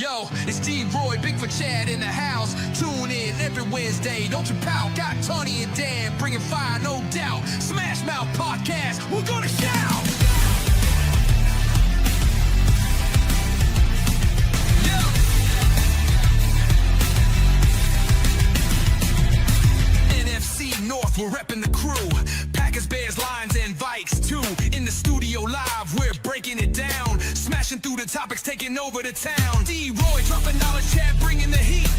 Yo, it's D-Roy, Big for Chad in the house. Tune in every Wednesday, don't you pout. Got Tony and Dan bringing fire, no doubt. Smashmouth Podcast, we're gonna shout. Nfc North, we're repping the crew. Packers, Bears, Lions, and Vikes too. In the studio live, we're breaking it down. Smashing through the topics, taking over the town. D-Roy dropping knowledge, Chad bringing the heat.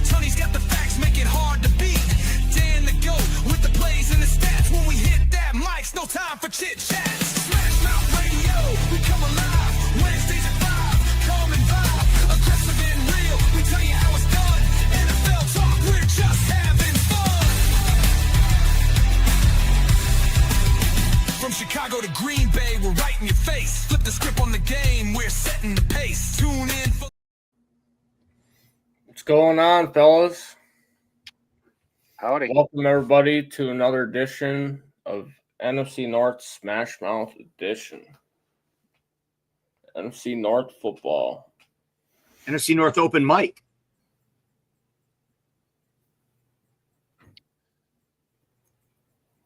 Tony's got the facts, make it hard to beat. Dan the GOAT with the plays and the stats. When we hit that mic, no time for chit-chats. Smashmouth Radio, we come alive. Wednesdays at 5, come and vibe. Aggressive and real, we tell you how it's done. NFL talk, we're just having fun. From Chicago to Green Bay, we're right in your face. Flip the script on the game, we're setting the pace. Tune in for... What's going on, fellas? Howdy. Welcome, everybody, to another edition of Nfc North Smashmouth edition. Nfc North football. Nfc North open mic.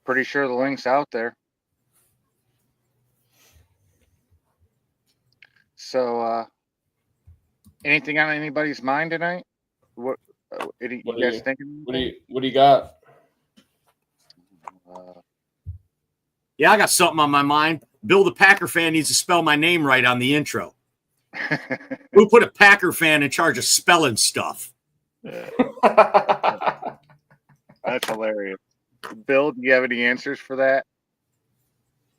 Pretty sure the link's out there. So, anything on anybody's mind tonight? What you guys thinking? What do you got? Yeah, I got something on my mind. Bill, the Packer fan, needs to spell my name right on the intro. Who put a Packer fan in charge of spelling stuff? That's hilarious. Bill, do you have any answers for that?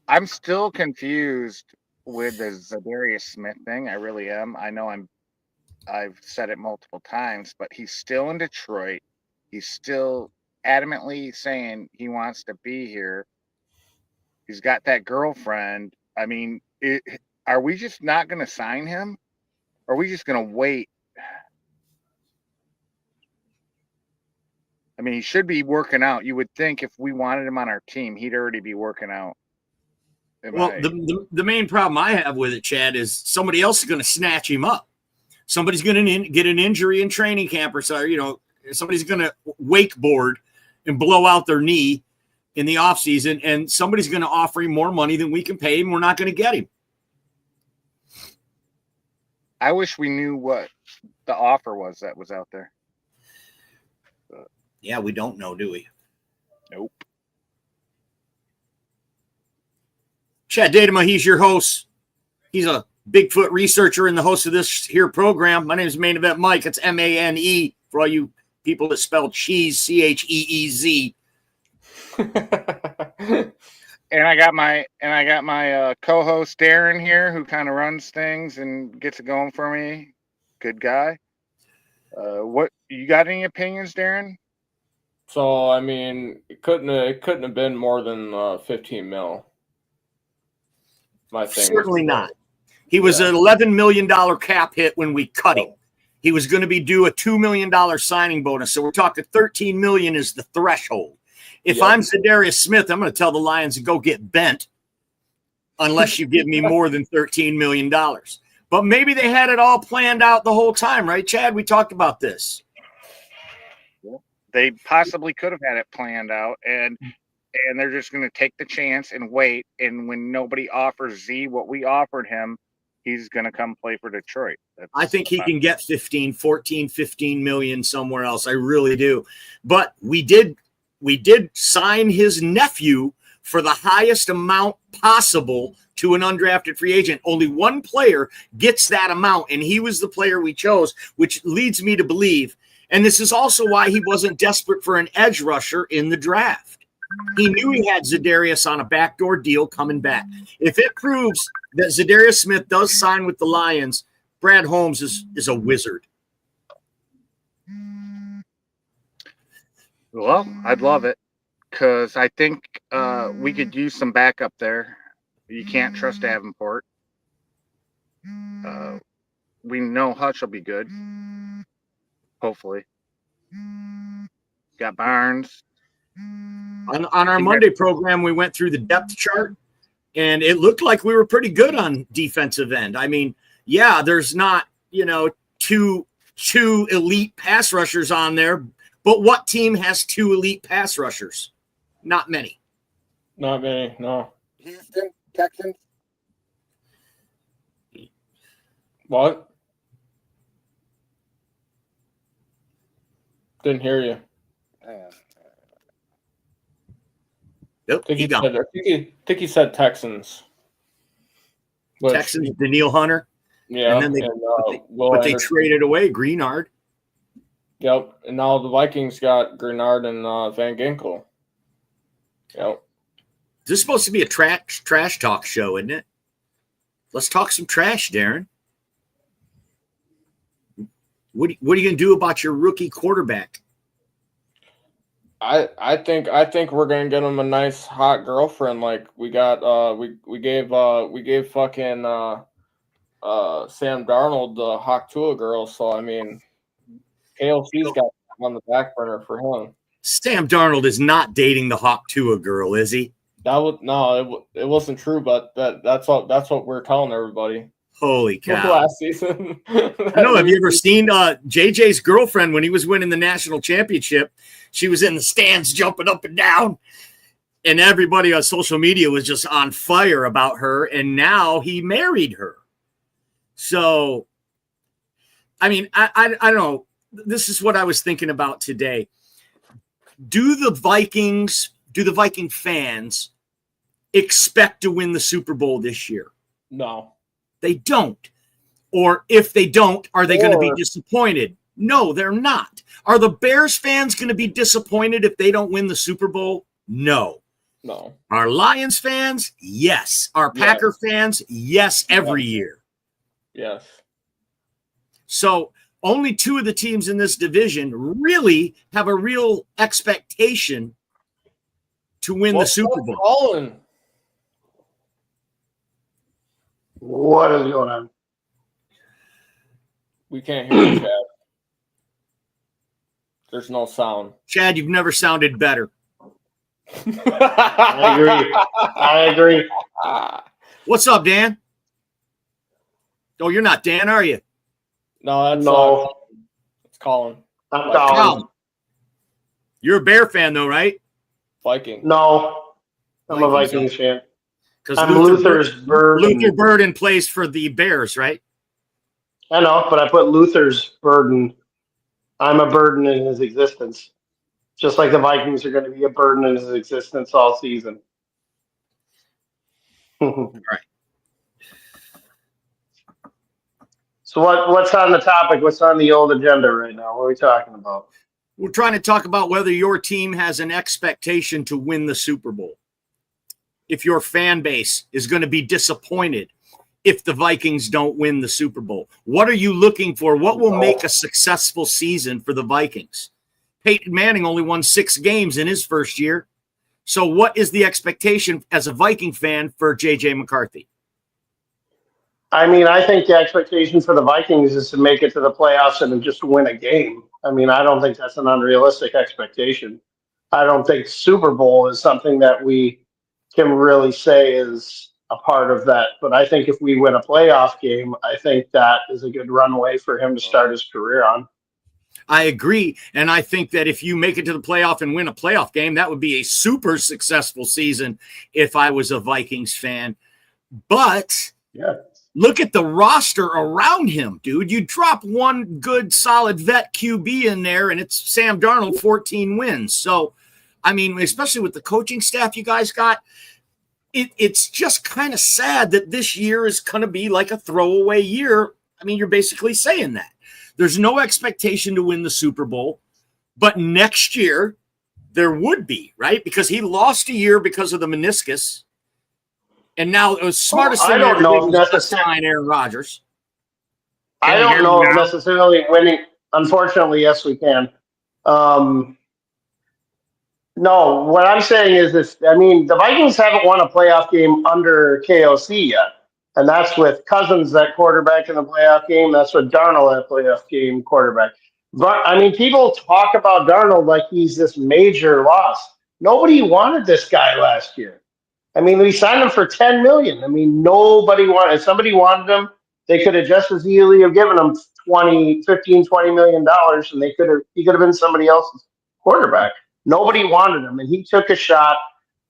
I'm still confused with the Zadarius Smith thing. I really am. I know I've said it multiple times, but he's still in Detroit. He's still adamantly saying he wants to be here. He's got that girlfriend. I mean, are we just not going to sign him? Or are we just going to wait? I mean, he should be working out. You would think if we wanted him on our team, he'd already be working out. Well, the main problem I have with it, Chad, is somebody else is going to snatch him up. Somebody's going to get an injury in training camp or so, somebody's going to wakeboard and blow out their knee in the offseason, and somebody's going to offer him more money than we can pay him. We're not going to get him. I wish we knew what the offer was that was out there. Yeah, we don't know, do we? Nope. Chad Datema, he's your host. He's a Bigfoot researcher and the host of this here program. My name is Main Event Mike. It's M-A-N-E for all you people that spell cheese, C-H-E-E-Z. And I got my co-host Darren here, who kind of runs things and gets it going for me. Good guy. What you got? Any opinions, Darren? So, I mean, it couldn't have been more than 15 mil. My thing. Certainly not. He was an $11 million cap hit when we cut him. He was going to be due a $2 million signing bonus. So we're talking $13 million is the threshold. If I'm Zadarius Smith, I'm going to tell the Lions to go get bent unless you give me more than $13 million. But maybe they had it all planned out the whole time, right, Chad? We talked about this. They possibly could have had it planned out, and they're just going to take the chance and wait. And when nobody offers Z what we offered him, he's going to come play for Detroit. I think he can get 15 million somewhere else. I really do. But we did sign his nephew for the highest amount possible to an undrafted free agent. Only one player gets that amount, and he was the player we chose, which leads me to believe. And this is also why he wasn't desperate for an edge rusher in the draft. He knew he had Zadarius on a backdoor deal coming back. If it proves that Zadarius Smith does sign with the Lions, Brad Holmes is a wizard. Well, I'd love it because I think we could use some backup there. You can't trust Davenport. We know Hutch will be good. Hopefully. Got Barnes. On our Monday program, we went through the depth chart, and it looked like we were pretty good on defensive end. I mean, yeah, there's not, two elite pass rushers on there, but what team has 2 elite pass rushers? Not many. Not many, no. Houston Texans. What? Didn't hear you. Nope, I think he said Texans. Which, Texans, Daniil Hunter. Yeah, and then they traded away Greenard. Yep, and now the Vikings got Greenard and Van Ginkel. Yep. This is supposed to be a trash talk show, isn't it? Let's talk some trash, Darren. What are you going to do about your rookie quarterback? I think we're gonna get him a nice hot girlfriend. Like we got we gave fucking Sam Darnold the Hawk Tua girl. So I mean, KLC's got on the back burner for him. Sam Darnold is not dating the Hawk Tua girl, is he? It wasn't true, but that's what we're telling everybody. Holy cow! Last season. I know. Have you ever seen JJ's girlfriend when he was winning the national championship? She was in the stands jumping up and down, and everybody on social media was just on fire about her. And now he married her. So, I mean, I don't know. This is what I was thinking about today. Do the Viking fans expect to win the Super Bowl this year? No. They don't. Or if they don't, are they going to be disappointed? No, they're not. Are the Bears fans going to be disappointed if they don't win the Super Bowl? No. No. Are Lions fans? Yes. Are Packer fans? Yes, every year. Yes. So only 2 of the teams in this division really have a real expectation to win the Super Bowl. Colin? What is going on? We can't hear you, Chad. There's no sound. Chad, you've never sounded better. I agree. What's up, Dan? Oh, you're not Dan, are you? No, that's it's Colin. I'm Colin. You're a Bear fan, though, right? Viking. No, I'm a Vikings fan. I'm Luther Luther's Bird. Luther Burden plays for the Bears, right? I know, but I put Luther's burden. I'm a burden in his existence. Just like the Vikings are going to be a burden in his existence all season. All right. So what's on the topic? What's on the old agenda right now? What are we talking about? We're trying to talk about whether your team has an expectation to win the Super Bowl. If your fan base is going to be disappointed if the Vikings don't win the Super Bowl. What are you looking for? What will make a successful season for the Vikings? Peyton Manning only won 6 games in his first year. So what is the expectation as a Viking fan for J.J. McCarthy? I mean, I think the expectation for the Vikings is to make it to the playoffs and just win a game. I mean, I don't think that's an unrealistic expectation. I don't think Super Bowl is something that we can really say is a part of that. But I think if we win a playoff game, I think that is a good runway for him to start his career on. I agree. And I think that if you make it to the playoff and win a playoff game, that would be a super successful season if I was a Vikings fan. But look at the roster around him, dude. You drop one good, solid vet QB in there, and it's Sam Darnold, 14 wins. So, I mean, especially with the coaching staff you guys got, it's just kind of sad that this year is going to be like a throwaway year. I mean, you're basically saying that. There's no expectation to win the Super Bowl, but next year there would be, right? Because he lost a year because of the meniscus. And now it was smartest thing I don't know if to sign Aaron Rodgers. I don't know if necessarily winning. Unfortunately, yes, we can. No, what I'm saying is this. I mean, the Vikings haven't won a playoff game under KOC yet. And that's with Cousins at quarterback in the playoff game. That's with Darnold at playoff game quarterback. But, I mean, people talk about Darnold like he's this major loss. Nobody wanted this guy last year. I mean, we signed him for $10 million. I mean, nobody wanted. If somebody wanted him, they could have just as easily have given him $20 million, and he could have been somebody else's quarterback. Nobody wanted him, and he took a shot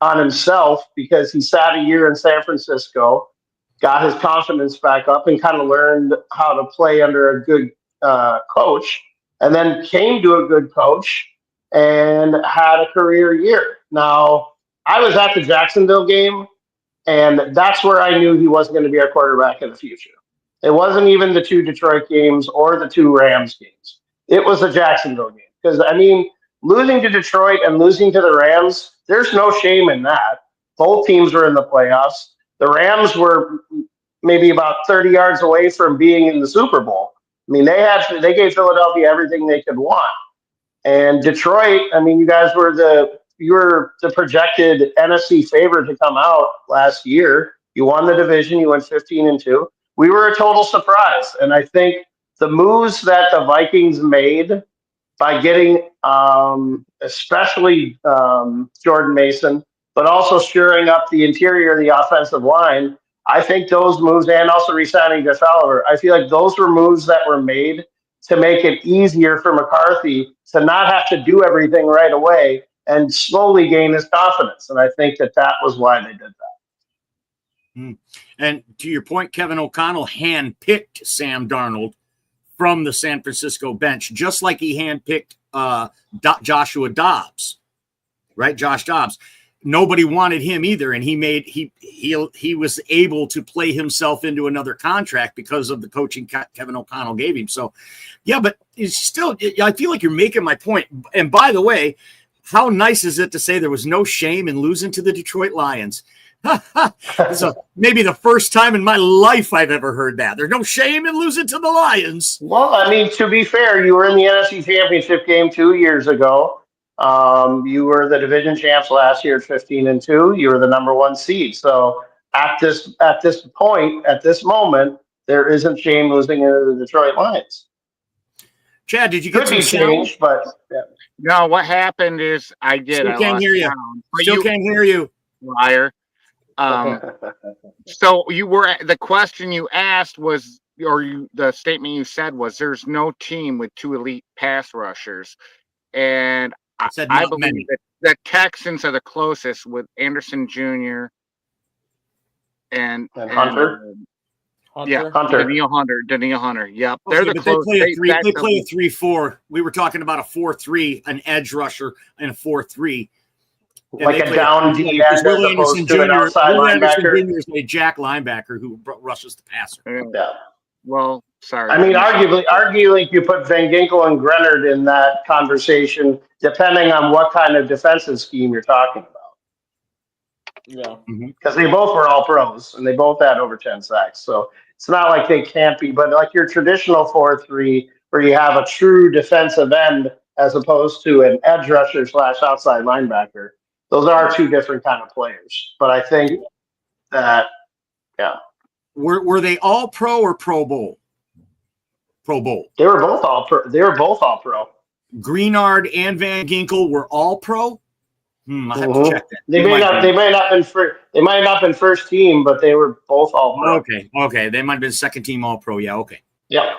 on himself because he sat a year in San Francisco, got his confidence back up, and kind of learned how to play under a good coach, and then came to a good coach and had a career year. Now, I was at the Jacksonville game, and that's where I knew he wasn't going to be our quarterback in the future. It wasn't even the 2 Detroit games or the 2 Rams games. It was the Jacksonville game. Because, I mean, losing to Detroit and losing to the Rams, there's no shame in that. Both teams were in the playoffs. The Rams were maybe about 30 yards away from being in the Super Bowl. I mean, they gave Philadelphia everything they could want. And Detroit, I mean, you were the projected NFC favorite to come out last year. You won the division. You went 15-2. We were a total surprise. And I think the moves that the Vikings made by getting especially Jordan Mason, but also shoring up the interior of the offensive line, I think those moves, and also re-signing Jeff Oliver, I feel like those were moves that were made to make it easier for McCarthy to not have to do everything right away and slowly gain his confidence. And I think that was why they did that. And to your point, Kevin O'Connell handpicked Sam Darnold from the San Francisco bench, just like he handpicked Joshua Dobbs, right? Josh Dobbs. Nobody wanted him either, and he was able to play himself into another contract because of the coaching Kevin O'Connell gave him. So, yeah, but it's still, I feel like you're making my point. And by the way, how nice is it to say there was no shame in losing to the Detroit Lions? It's maybe the first time in my life I've ever heard that. There's no shame in losing to the Lions. Well, I mean, to be fair, you were in the NFC Championship game 2 years ago. You were the division champs last year at 15-2. You were the number 1 seed. So at this point, at this moment, there isn't shame losing to the Detroit Lions. Chad, did you get some change? But yeah. No, what happened is I did. Still can't hear you. Still can't hear you, liar. So the question you asked was, the statement you said was, there's no team with 2 elite pass rushers, and I believe that the Texans are the closest with Anderson Jr. and Hunter. Yeah, Hunter. Daniil Hunter. Yep, they're the closest. They play a 3-4. We were talking about a 4-3, an edge rusher, and a 4-3. Like a down D end as opposed to an outside linebacker. Anderson Jr. is a jack linebacker who rushes the passer. Yeah. Well, sorry. I mean, arguably, you put Van Ginkel and Grenard in that conversation, depending on what kind of defensive scheme you're talking about. Yeah. Because they both were all pros, and they both had over 10 sacks. So it's not like they can't be, but like your traditional 4-3, where you have a true defensive end as opposed to an edge rusher / outside linebacker. Those are 2 different kind of players. But I think that, yeah. Were they all pro or Pro Bowl? Pro Bowl. They were both all pro. Greenard and Van Ginkel were all pro. I have to check that. They might not have been first team, but they were both all pro. Okay. They might have been second team all pro. Yeah. Okay. Yeah.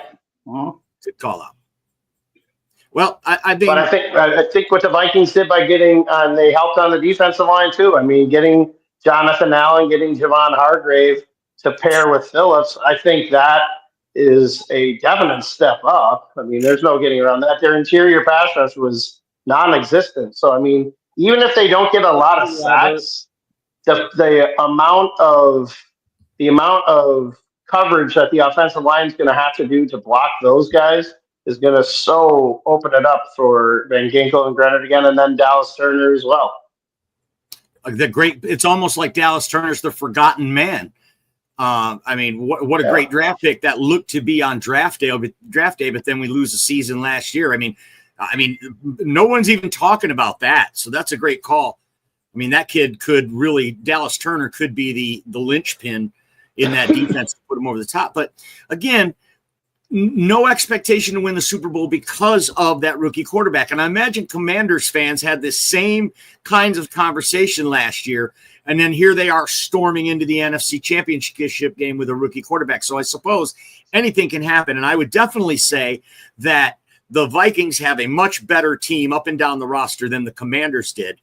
Good call out. Well, I think what the Vikings did by getting they helped on the defensive line too. I mean, getting Jonathan Allen, getting Javon Hargrave to pair with Phillips, I think that is a definite step up. I mean, there's no getting around that. Their interior pass rush was non-existent. So, I mean, even if they don't get a lot of sacks, the amount of coverage that the offensive line is going to have to do to block those guys is going to so open it up for Van Ginkel and Grenard again, and then Dallas Turner as well. It's almost like Dallas Turner's the forgotten man. I mean, what a great draft pick that looked to be on draft day, but then we lose the season last year. I mean, no one's even talking about that. So that's a great call. I mean, that kid Dallas Turner could be the linchpin in that defense to put him over the top. But again, no expectation to win the Super Bowl because of that rookie quarterback. And I imagine Commanders fans had this same kinds of conversation last year. And then here they are storming into the NFC Championship game with a rookie quarterback. So I suppose anything can happen. And I would definitely say that the Vikings have a much better team up and down the roster than the Commanders did.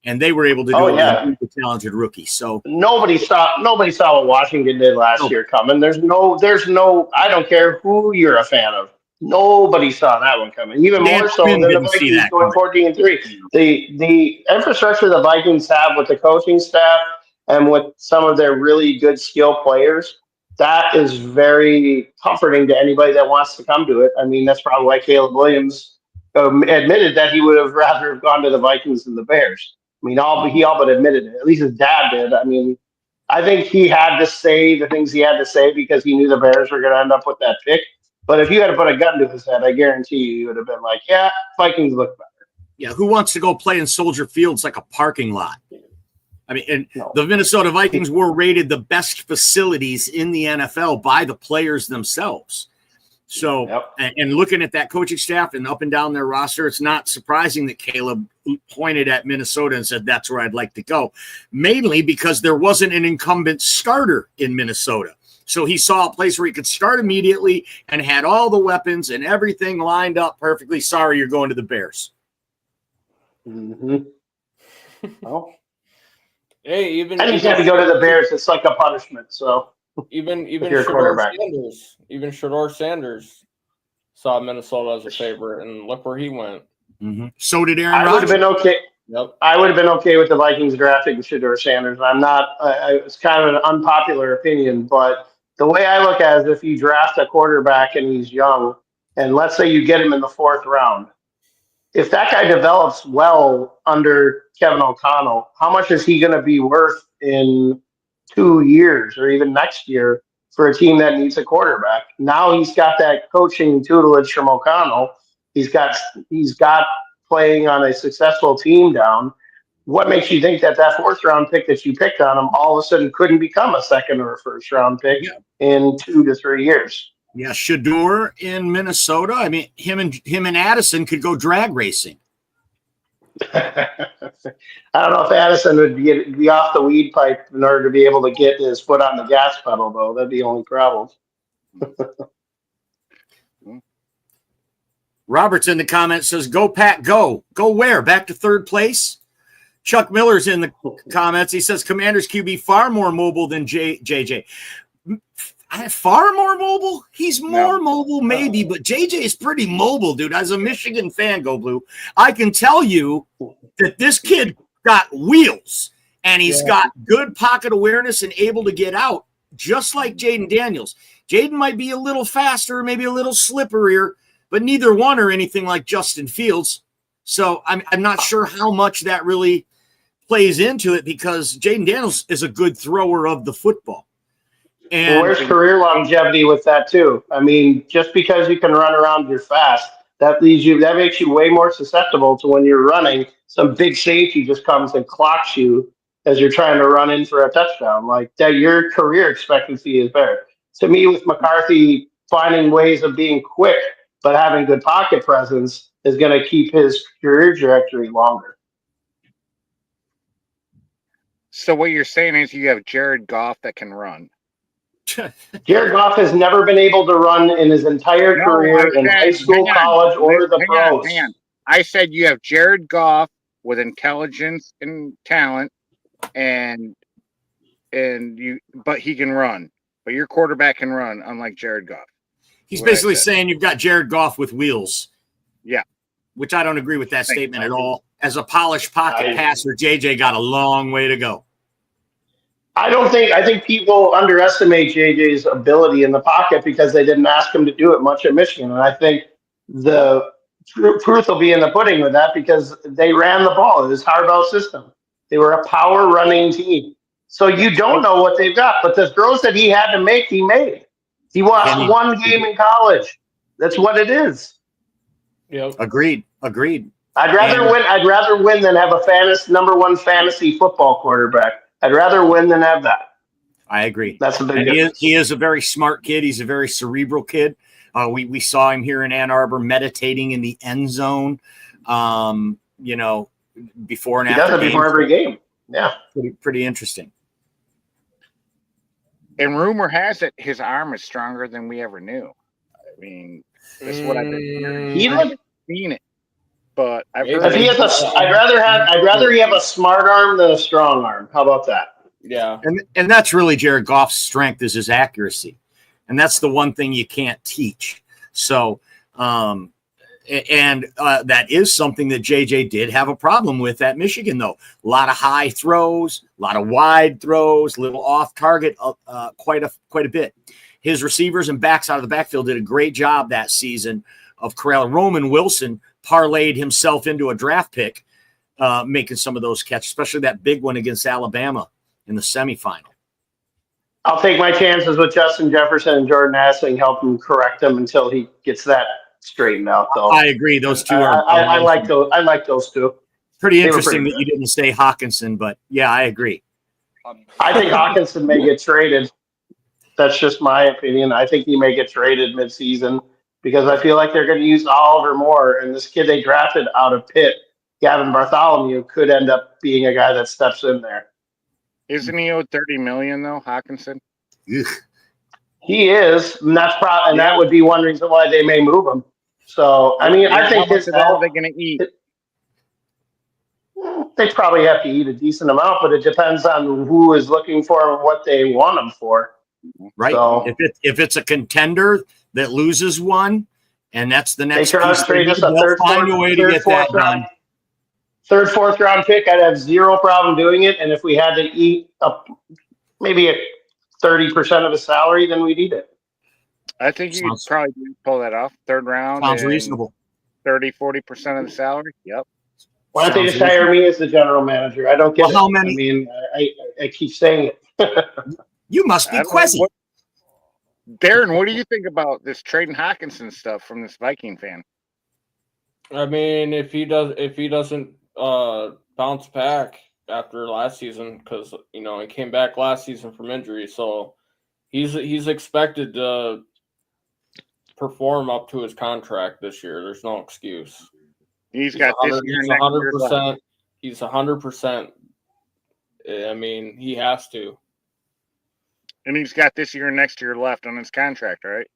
And they were able to do it with a talented rookie. So nobody saw what Washington did last year coming. There's no. I don't care who you're a fan of. Nobody saw that one coming. Even Dan more so Quinn than the didn't see Vikings that going coming. 14-3. The infrastructure the Vikings have with the coaching staff and with some of their really good skill players, that is very comforting to anybody that wants to come to it. I mean, that's probably why Caleb Williams admitted that he would have rather have gone to the Vikings than the Bears. I mean, he all but admitted it. At least his dad did. I mean, I think he had to say the things he had to say because he knew the Bears were going to end up with that pick. But if you had to put a gun to his head, I guarantee you, he would have been like, yeah, Vikings look better. Yeah, who wants to go play in Soldier Field? It's like a parking lot. I mean, and the Minnesota Vikings were rated the best facilities in the NFL by the players themselves. So, and looking at that coaching staff and up and down their roster, it's not surprising that Caleb pointed at Minnesota and said, that's where I'd like to go, mainly because there wasn't an incumbent starter in Minnesota. So he saw a place where he could start immediately and had all the weapons and everything lined up perfectly. Sorry, you're going to the Bears. Mm-hmm. Well, hey, even and he's had to go to the Bears. It's like a punishment. So even Shador Sanders saw Minnesota as a favorite, and look where he went. Mm-hmm. So did Aaron Rodgers. I would have been okay. Yep. I would have been okay with the Vikings drafting Shador Sanders. I'm not. It's kind of an unpopular opinion, but the way I look at it is if you draft a quarterback and he's young, and let's say you get him in the 4th round, if that guy develops well under Kevin O'Connell, how much is he going to be worth in 2 years or even next year for a team that needs a quarterback? Now he's got that coaching tutelage from O'Connell. He's got playing on a successful team down. What makes you think that 4th round pick that you picked on him all of a sudden couldn't become a 2nd or a 1st round pick in 2 to 3 years? Yeah, Shador in Minnesota. I mean, him and Addison could go drag racing. I don't know if Addison would be off the weed pipe in order to be able to get his foot on the gas pedal, though. That'd be the only problem. Robert's in the comments says, go Pat, go. Go where? Back to 3rd place? Chuck Miller's in the comments. He says, Commanders QB far more mobile than JJ. Far more mobile? He's more mobile, maybe, but JJ is pretty mobile, dude. As a Michigan fan, go Blue, I can tell you that this kid got wheels, and he's got good pocket awareness and able to get out, just like Jaden Daniels. Jaden might be a little faster, maybe a little slipperier, but neither one are anything like Justin Fields. So I'm not sure how much that really plays into it because Jaden Daniels is a good thrower of the football. And where's career longevity with that too? I mean, just because you can run around, you're fast. That makes you way more susceptible to when you're running. Some big safety just comes and clocks you as you're trying to run in for a touchdown. Like that, your career expectancy is better. To me, with McCarthy finding ways of being quick but having good pocket presence is going to keep his career trajectory longer. So what you're saying is you have Jared Goff that can run. Jared Goff has never been able to run in his entire career in high school, college, or the pros. I said you have Jared Goff with intelligence and talent, but he can run. But your quarterback can run, unlike Jared Goff. He's basically saying you've got Jared Goff with wheels. Yeah. Which I don't agree with that statement at all. As a polished pocket passer, JJ got a long way to go. I think people underestimate JJ's ability in the pocket because they didn't ask him to do it much at Michigan. And I think the proof will be in the pudding with that because they ran the ball. It was Harbaugh system. They were a power running team. So you don't know what they've got. But the throws that he had to make, he made. He watched one game in college. That's what it is. Yep. Agreed. I'd rather win than have a number 1 fantasy football quarterback. I'd rather win than have that. I agree. That's the big difference. He is a very smart kid. He's a very cerebral kid. We saw him here in Ann Arbor meditating in the end zone, you know, before and He after does it before every game. Yeah. Pretty interesting. And rumor has it his arm is stronger than we ever knew. I mean, that's what I've been hearing. He I looked. haven't seen it, but I've Maybe. heard If he has I'd rather he have a smart arm than a strong arm. How about that? Yeah. And that's really Jared Goff's strength is his accuracy. And that's the one thing you can't teach. So, that is something that JJ did have a problem with at Michigan, though. A lot of high throws, a lot of wide throws, little off target, quite a bit. His receivers and backs out of the backfield did a great job that season of corralling. Roman Wilson parlayed himself into a draft pick, making some of those catches, especially that big one against Alabama in the semifinal. I'll take my chances with Justin Jefferson and Jordan Assing, help him correct him until he gets that straightened out. Though I agree, those two are. I like those. I like those two. Pretty interesting that you didn't say Hawkinson, but yeah, I agree. I think Hawkinson may get traded. That's just my opinion. I think he may get traded midseason because I feel like they're going to use Oliver more, and this kid they drafted out of Pitt, Gavin Bartholomew, could end up being a guy that steps in there. Isn't he owed $30 million though, Hawkinson? Ugh. He is, and that's probably, and that would be one reason why they may move him. So, I mean, I think how much of that are they going to eat? They probably have to eat a decent amount, but it depends on who is looking for and what they want them for. Right. So, if it's a contender that loses one, and that's the next they piece, trade us a they'll find a way to get that done. Third, fourth round pick, I'd have zero problem doing it. And if we had to eat maybe 30% of the salary, then we'd eat it. I think you could probably pull that off. Third round. Sounds reasonable. 30-40% of the salary. Yep. Why don't they just hire me as the general manager? I don't get it. How many? I mean, I keep saying it. You must be Quezzy. Darren, what do you think about this trading Hawkinson stuff from this Viking fan? I mean, if he doesn't bounce back after last season, because he came back last season from injury, so he's expected to perform up to his contract this year. There's no excuse. He's got this year. He's 100%. He's 100%. I mean, he has to. And he's got this year and next year left on his contract, right?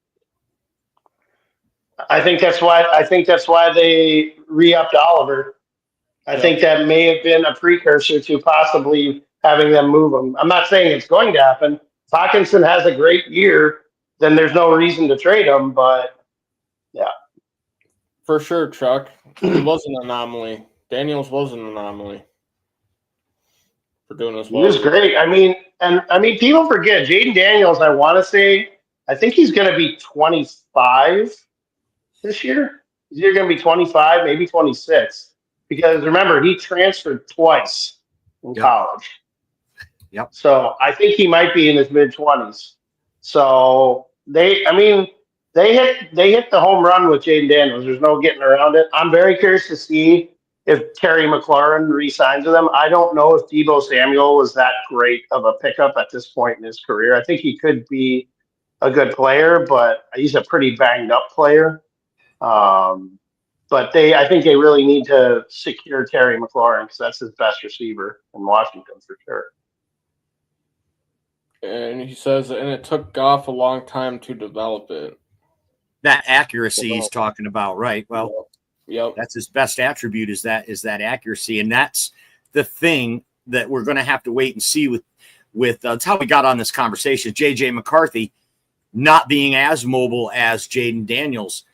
I think that's why they re-upped Oliver. I think that may have been a precursor to possibly having them move him. I'm not saying it's going to happen. If Hawkinson has a great year, then there's no reason to trade him, but yeah. For sure, Chuck. He was an anomaly. Daniels was an anomaly for doing as well. He was great. I mean, people forget Jaden Daniels. I want to say, I think he's going to be 25 this year. He's either going to be 25, maybe 26, because remember he transferred twice in college. Yep. So I think he might be in his mid-20s. So they hit the home run with Jaden Daniels. There's no getting around it. I'm very curious to see if Terry McLaurin re-signs with them. I don't know if Deebo Samuel was that great of a pickup at this point in his career. I think he could be a good player, but he's a pretty banged up player. But I think they really need to secure Terry McLaurin because that's his best receiver in Washington for sure. And he says, and it took Goff a long time to develop it. That accuracy he's talking about, right? Well, yep. That's his best attribute is that accuracy, and that's the thing that we're going to have to wait and see with that's how we got on this conversation. JJ McCarthy not being as mobile as Jaden Daniels,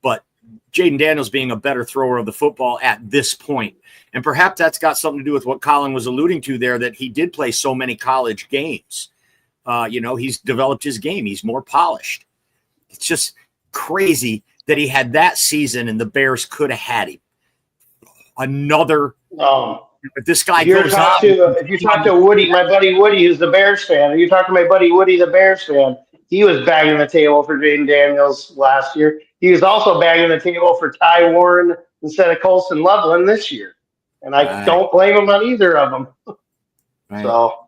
but Jaden Daniels being a better thrower of the football at this point. And perhaps that's got something to do with what Colin was alluding to there, that he did play so many college games. He's developed his game. He's more polished. It's just crazy that he had that season and the Bears could have had him. If this guy goes on. If you talk to Woody, my buddy Woody is the Bears fan, or you talk to my buddy Woody, the Bears fan, he was banging the table for Jaden Daniels last year. He was also banging the table for Ty Warren instead of Colson Loveland this year. And I don't blame him on either of them. Right. So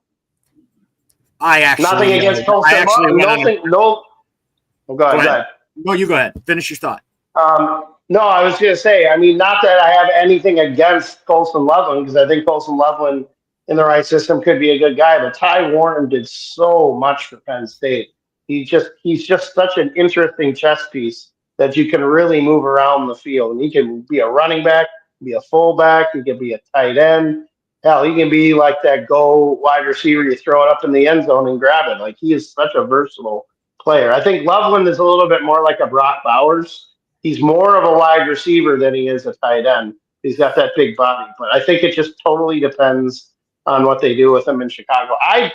I actually nothing against Colson Loveland. Go ahead. No, you go ahead. Finish your thought. No, I was going to say, I mean, not that I have anything against Colson Loveland, because I think Colson Loveland in the right system could be a good guy, but Ty Warren did so much for Penn State. He's just such an interesting chess piece that you can really move around the field. And he can be a running back, be a fullback, he can be a tight end. Hell, he can be like that go wide receiver. You throw it up in the end zone and grab it. Like, he is such a versatile player. I think Loveland is a little bit more like a Brock Bowers. He's more of a wide receiver than he is a tight end. He's got that big body, but I think it just totally depends on what they do with him in Chicago. I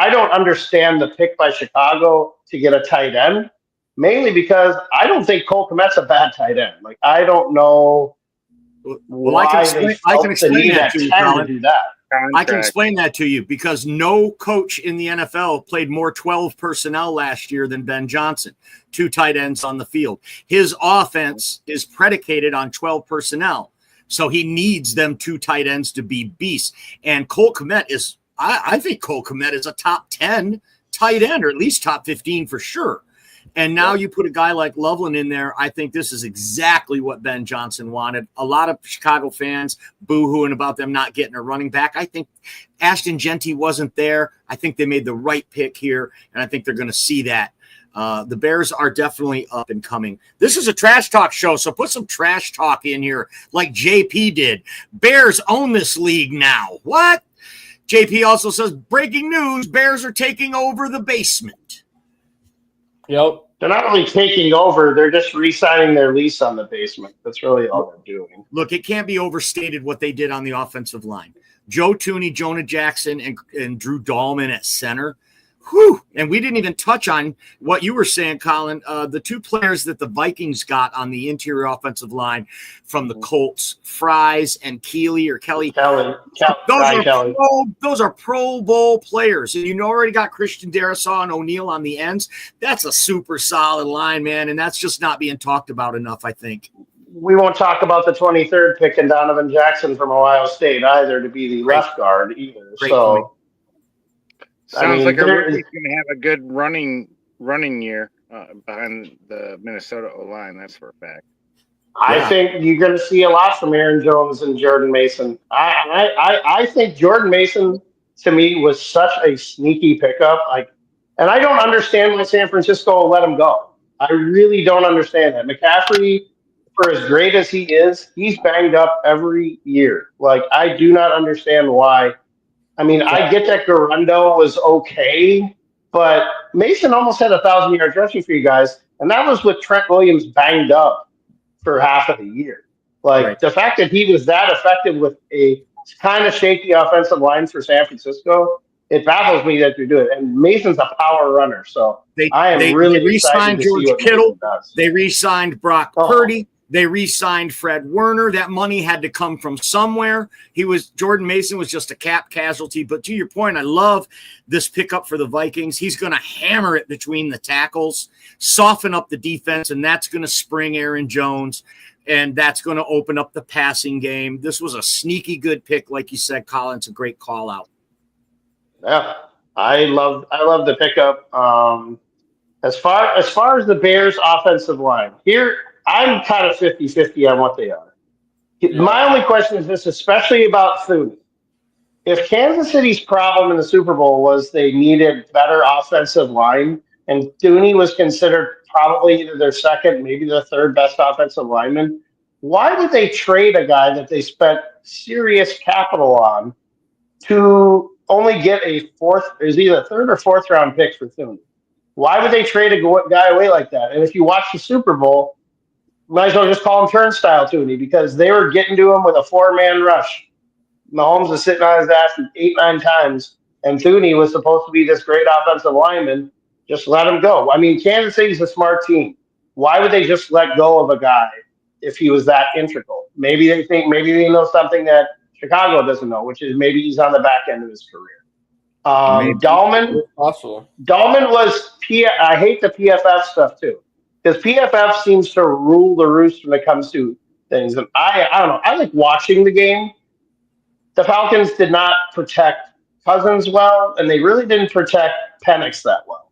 don't understand the pick by Chicago to get a tight end, mainly because I don't think Cole Kmet's a bad tight end. Like, I don't know why they felt the need at 10 to do that. I can explain that to you because no coach in the NFL played more 12 personnel last year than Ben Johnson, 2 tight ends on the field. His offense is predicated on 12 personnel, so he needs them 2 tight ends to be beasts. And Cole Kmet is, I think Cole Kmet is a top 10 tight end, or at least top 15 for sure. And now you put a guy like Loveland in there. I think this is exactly what Ben Johnson wanted. A lot of Chicago fans boo-hooing about them not getting a running back. I think Ashton Genty wasn't there. I think they made the right pick here, and I think they're going to see that. The Bears are definitely up and coming. This is a trash talk show, so put some trash talk in here like JP did. Bears own this league now. What? JP also says, breaking news, Bears are taking over the basement. Yep. They're not really taking over. They're just re-signing their lease on the basement. That's really all they're doing. Look, it can't be overstated what they did on the offensive line. Joe Thuney, Jonah Jackson, and Drew Dahlman at center. Whew. And we didn't even touch on what you were saying, Colin. The 2 players that the Vikings got on the interior offensive line from the Colts, Fries and Kelly. Those are Pro Bowl players. And you already got Christian Darrisaw and O'Neal on the ends. That's a super solid line, man. And that's just not being talked about enough, I think. We won't talk about the 23rd pick and Donovan Jackson from Ohio State either to be the left guard either. Great point. Sounds like a rookie's going to have a good running year behind the Minnesota O-line. That's for a fact. I think you're going to see a lot from Aaron Jones and Jordan Mason. I think Jordan Mason, to me, was such a sneaky pickup. And I don't understand why San Francisco let him go. I really don't understand that. McCaffrey, for as great as he is, he's banged up every year. Like, I do not understand why. I mean, I get that Garundo was okay, but Mason almost had 1,000 yards rushing for you guys, and that was with Trent Williams banged up for half of the year. The fact that he was that effective with a kind of shaky offensive line for San Francisco, it baffles me that they do it. And Mason's a power runner, so I am really excited to see what Kittle does. They re-signed Brock Purdy. They re-signed Fred Werner. That money had to come from somewhere. Jordan Mason was just a cap casualty. But to your point, I love this pickup for the Vikings. He's going to hammer it between the tackles, soften up the defense, and that's going to spring Aaron Jones, and that's going to open up the passing game. This was a sneaky good pick, like you said, Colin. It's a great call out. Yeah, I love the pickup. As far as the Bears' offensive line, here I'm kind of 50-50 on what they are. My only question is this, especially about Thuney. If Kansas City's problem in the Super Bowl was they needed better offensive line, and Thuney was considered probably either their second, maybe their third best offensive lineman, why would they trade a guy that they spent serious capital on to only get a either third or fourth round pick for Thuney? Why would they trade a guy away like that? And if you watch the Super Bowl, might as well just call him Turnstile Thuney, because they were getting to him with a 4-man rush. Mahomes was sitting on his ass 8-9 times, and Thuney was supposed to be this great offensive lineman. Just let him go. I mean, Kansas City's a smart team. Why would they just let go of a guy if he was that integral? Maybe they know something that Chicago doesn't know, which is maybe he's on the back end of his career. Dahlman was I hate the PFF stuff too, because PFF seems to rule the roost when it comes to things. And I don't know. I like watching the game. The Falcons did not protect Cousins well, and they really didn't protect Penix that well.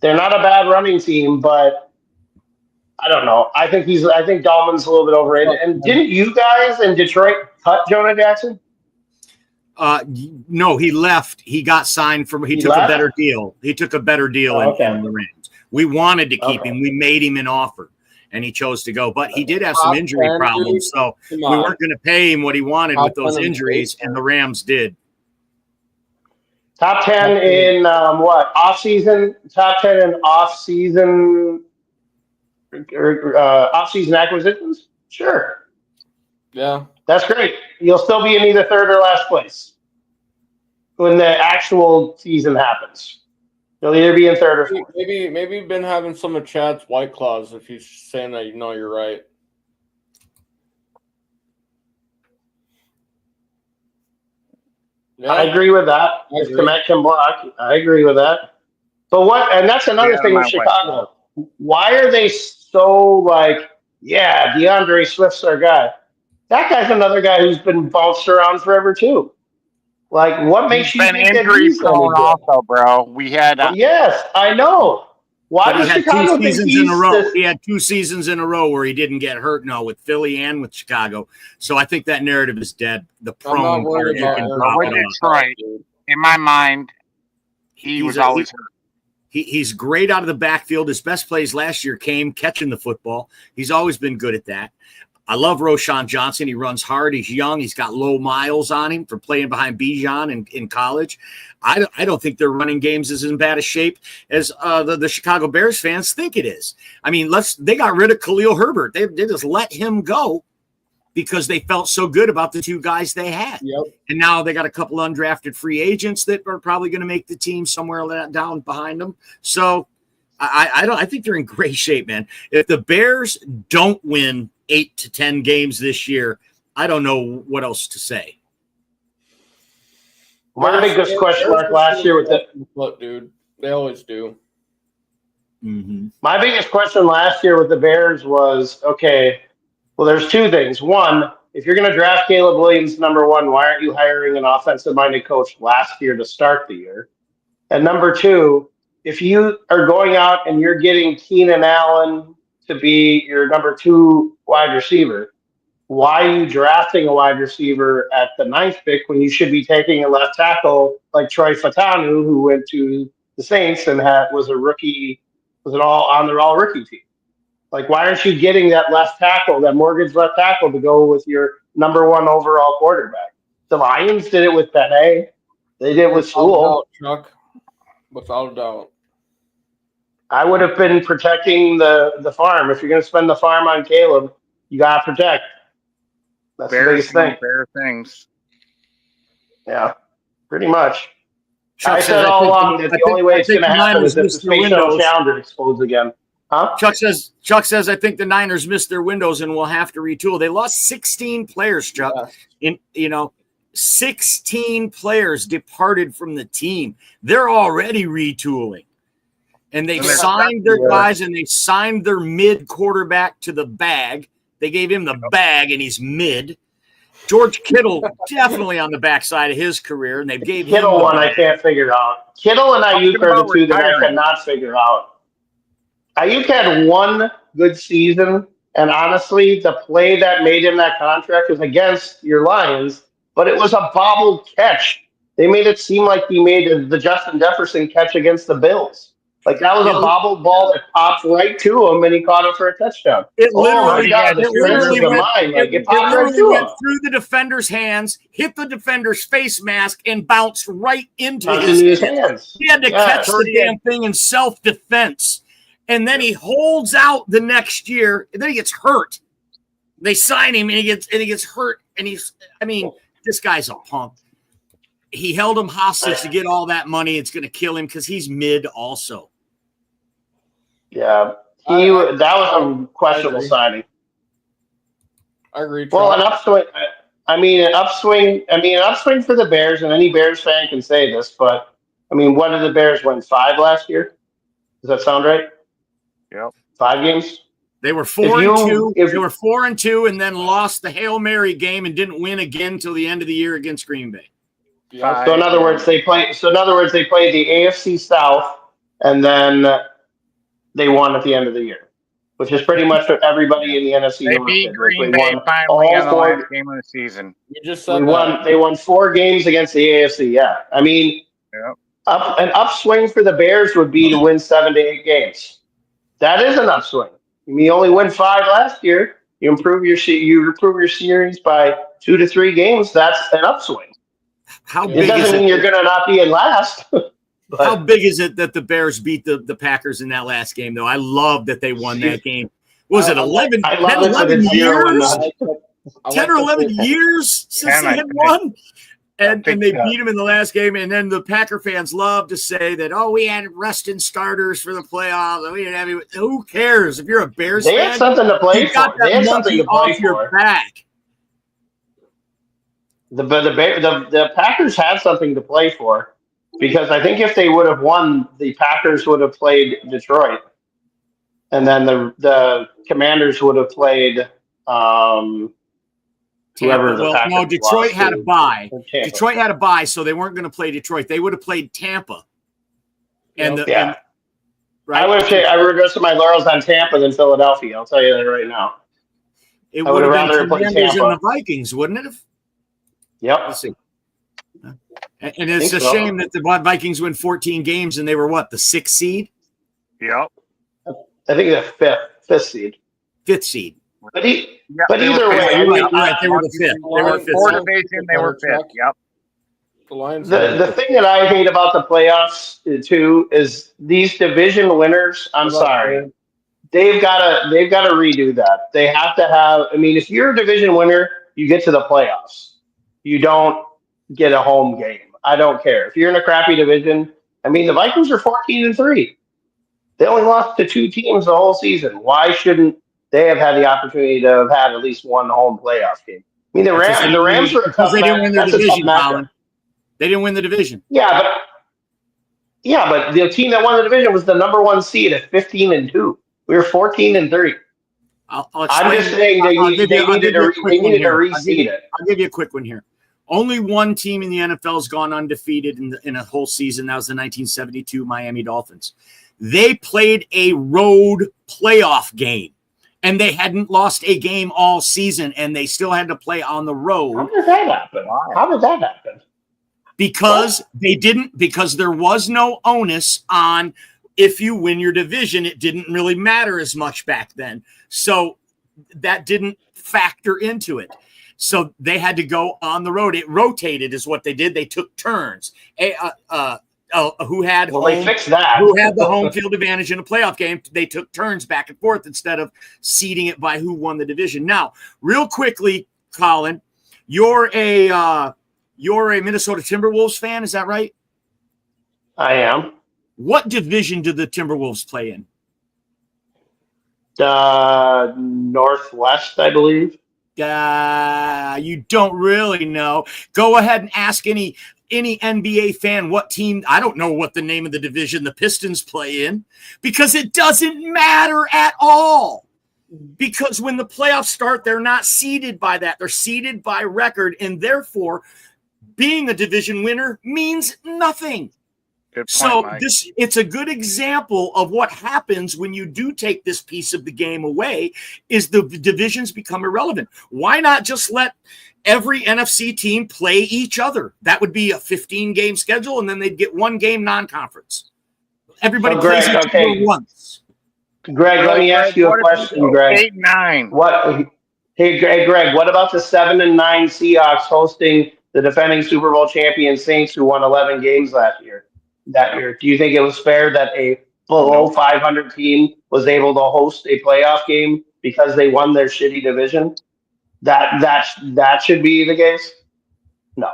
they're not a bad running team, but I don't know. I think Dahlman's a little bit overrated. And didn't you guys in Detroit cut Jonah Jackson? No, he left. He got signed from. He took left? a better deal. He took a better deal in the Rams. We wanted to keep him. We made him an offer, and he chose to go. But he did have some injury problems, so we weren't going to pay him what he wanted with those injuries, and the Rams did. Top 10 in what? Off-season? Top 10 in off-season off-season acquisitions? Sure. Yeah. That's great. You'll still be in either third or last place when the actual season happens. You'll either be in third or fourth. Maybe you've been having some of Chad's White Claws if he's saying that you're right. Yeah. I agree with that. If Komet can block, I agree with that. But and that's another thing with Chicago. Why are they so DeAndre Swift's our guy? That guy's another guy who's been bounced around forever too. Like, what makes you think that he's prone also, bro? We had yes, I know. Why does Chicago think he's in a row? He had 2 seasons in a row where he didn't get hurt. No, with Philly and with Chicago. So I think that narrative is dead. The prone part, you can drop it on. Right. In my mind, he was always hurt. He's great out of the backfield. His best plays last year came catching the football. He's always been good at that. I love Roschon Johnson. He runs hard. He's young. He's got low miles on him for playing behind Bijan in college. I don't think their running games is in bad a shape as the Chicago Bears fans think it is. I mean, they got rid of Khalil Herbert. They just let him go because they felt so good about the 2 guys they had. Yep. And now they got a couple undrafted free agents that are probably going to make the team somewhere down behind them. So I think they're in great shape, man. If the Bears don't win 8 to 10 games this year, I don't know what else to say. My biggest question mark last year with look, dude, they always do. Mm-hmm. My biggest question last year with the Bears was, okay, well, there's 2 things. One, if you're going to draft Caleb Williams number 1, why aren't you hiring an offensive-minded coach last year to start the year? And number 2, if you are going out and you're getting Keenan Allen to be your number 2 wide receiver, why are you drafting a wide receiver at the 9th pick when you should be taking a left tackle like Troy Fautanu, who went to the Saints and was an all rookie team? Like, why aren't you getting that left tackle, that mortgage left tackle, to go with your number 1 overall quarterback? The Lions did it with Benet. They did it with Sewell. Chuck, without a doubt. I would have been protecting the farm. If you're going to spend the farm on Caleb, you got to protect. That's the biggest thing. Bear things. Yeah, pretty much. I said all along that the only way it's going to happen is if the Space Shuttle Challenger explodes again. Huh? Chuck says, I think the Niners missed their windows and will have to retool. They lost 16 players, Chuck. Yeah. 16 players departed from the team. They're already retooling. And they signed their guys and they signed their mid quarterback to the bag. They gave him the bag and he's mid. George Kittle definitely on the backside of his career, and they gave Kittle one I can't figure out. Kittle and Ayuk are the 2 that I cannot figure out. Ayuk had 1 good season, and honestly, the play that made him that contract was against your Lions, but it was a bobbled catch. They made it seem like he made the Justin Jefferson catch against the Bills. Like, that was a bobbled ball that popped right to him, and he caught it for a touchdown. It literally went through the defender's hands, hit the defender's face mask, and bounced right into his hands. He had to catch the damn thing in self-defense. And then he holds out the next year, and then he gets hurt. They sign him, and he gets hurt, and this guy's a punk. He held him hostage to get all that money. It's going to kill him because he's mid also. Yeah, that was a questionable signing. I agree. Well, an upswing. An upswing for the Bears, and any Bears fan can say this, but what did the Bears win? 5 last year? Does that sound right? Yep. 5 games. They were 4-2. They were 4-2, and then lost the Hail Mary game and didn't win again until the end of the year against Green Bay. So in other words, they played the AFC South, and then they won at the end of the year, which is pretty much what everybody in the NFC They North beat did. Was Green we Bay won finally all in the four. last game of the season. You just said that. They won 4 games against the AFC. Yeah, I mean, Yep. an upswing for the Bears would be to win 7 to 8 games. That is an upswing. You only win 5 last year. You improve your series by 2 to 3 games. That's an upswing. How It big is doesn't mean it? you're going to not be in last. How big is it that the Bears beat the Packers in that last game, though? I love that they won that game. Was it 11, I 10, love it that 11 it's years? 0-0. 10 or 11 years since 10, they I had think. won? And think, they beat him in the last game. And then the Packer fans love to say that, oh, we had resting starters for the playoffs. We didn't have any. Who cares? If you're a Bears They fan, had something to play you got for. that They had monkey something to play off your for. back. The Packers had something to play for because I think if they would have won, the Packers would have played Detroit, and then the Commanders would have played whoever Tampa. the Well, Packers no, Detroit lost had to. a bye. Tampa. Detroit had a bye, so they weren't going to play Detroit. They would have played Tampa. And the, Yeah. and, right? I would have rested my laurels on Tampa than Philadelphia. I'll tell you that right now. It I would would have have been rather played Commanders and Tampa. the Vikings, wouldn't it have? Yep. Let's see. And it's a Think so. shame that the Vikings win 14 games and they were what, the 6th seed? Yep. I think the fifth seed. 5th seed. But Yep, they either were way, fifth. I You're mean, right. They were the 5th. They were the 5th Four seed. division, they were fifth. Yep. The Lions. the thing that I hate about the playoffs too is these division winners. I'm sorry, they've got to redo that. They have to have. I mean, if you're a division winner, you get to the playoffs. You don't get a home game. I don't care if you're in a crappy division. I mean, the Vikings are 14-3. They only lost to 2 teams the whole season. Why shouldn't they have had the opportunity to have had at least one home playoff game? I mean, the Rams were a because tough they didn't win their That's a tough division, matchup. Colin. They didn't win the division. Yeah, but the team that won the division was the number 1 seed at 15-2. We were 14-3. I'll I'm explain. just saying they needed to reseed it. I'll give you a quick one here. Only one team in the NFL has gone undefeated in a whole season. That was the 1972 Miami Dolphins. They played a road playoff game, and they hadn't lost a game all season, and they still had to play on the road. How did that happen? Because they didn't, because there was no onus on if you win your division, it didn't really matter as much back then. So that didn't factor into it. So they had to go on the road. It rotated is what they did. They took turns. They fixed that. Who had the home field advantage in a playoff game, they took turns back and forth instead of seeding it by who won the division. Now, real quickly, Colin, you're a Minnesota Timberwolves fan, is that right? I am. What division do the Timberwolves play in? Northwest, I believe. You don't really know. Go ahead and ask any NBA fan what team. I don't know what the name of the division the Pistons play in because it doesn't matter at all. Because when the playoffs start, they're not seeded by that. They're seeded by record, and therefore being a division winner means nothing. Good point, So Mike. it's a good example of what happens when you do take this piece of the game away is the divisions become irrelevant. Why not just let every NFC team play each other? That would be a 15-game schedule, and then they'd get 1 game non-conference. Everybody plays each other once. Greg, let me ask you a question, Greg. 8-9. Hey, Greg, what about the 7-9 Seahawks hosting the defending Super Bowl champion Saints who won 11 games that year? Do you think it was fair that a below 500 team was able to host a playoff game because they won their shitty division? That should be the case? No.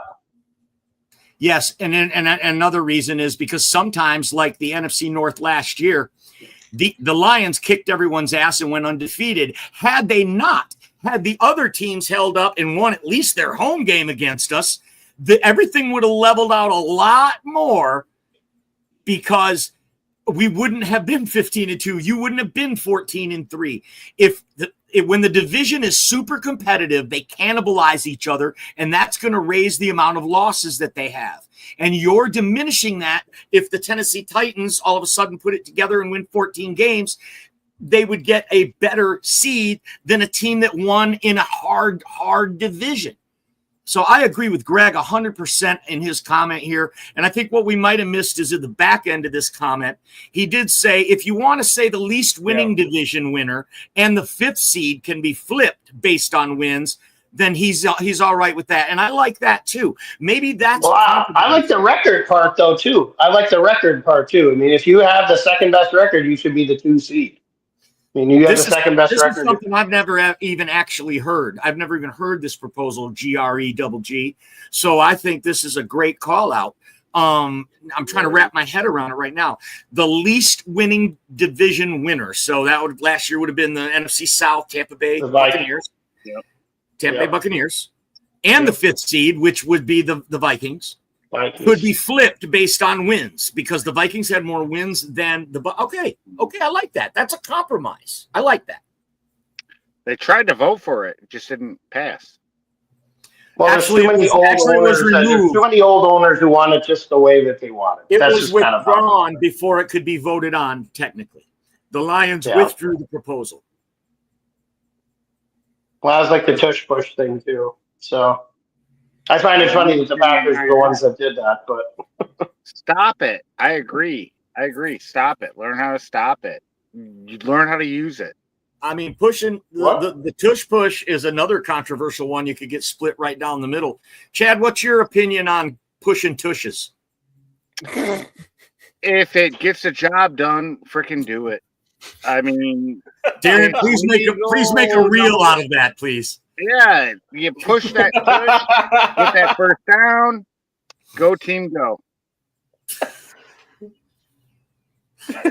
Yes, and another reason is because sometimes, like the NFC North last year, the Lions kicked everyone's ass and went undefeated. Had they not, had the other teams held up and won at least their home game against us, everything would have leveled out a lot more because we wouldn't have been 15-2. You wouldn't have been 14-3. If when the division is super competitive, they cannibalize each other, and that's going to raise the amount of losses that they have. And you're diminishing that if the Tennessee Titans all of a sudden put it together and win 14 games, they would get a better seed than a team that won in a hard division. So I agree with Greg 100% in his comment here. And I think what we might have missed is at the back end of this comment, he did say, if you want to say the least winning division winner and the 5th seed can be flipped based on wins, then he's all right with that. And I like that too. Maybe that's. Well, I like the record part though too. I like the record part too. I mean, if you have the second best record, you should be the 2 seed. I mean, you have the second best record. This is something I've never even actually heard. I've never even heard this proposal, GREGG. So I think this is a great call out. I'm trying to wrap my head around it right now. The least winning division winner. So that would last year would have been the NFC South, Tampa Bay Buccaneers. Yep. Tampa Bay Buccaneers. And the 5th seed, which would be the Vikings. Could be flipped based on wins because the Vikings had more wins than the okay, I like that. That's a compromise. I like that. They tried to vote for it, it just didn't pass. Well, Actually, there's too many old owners who want it just the way that they want it. It That's was just kind of withdrawn before it could be voted on. Technically, the Lions withdrew the proposal. Well, that was like the tush push thing too. So I find it funny that the Packers are the ones that did that, but stop it. I agree. Stop it. Learn how to stop it. You learn how to use it. I mean, pushing the tush push is another controversial one. You could get split right down the middle. Chad, what's your opinion on pushing tushes? If it gets the job done, freaking do it. I mean, Darren, please make a reel out of that, please. Yeah, you push that tush, get that first down, go team, go.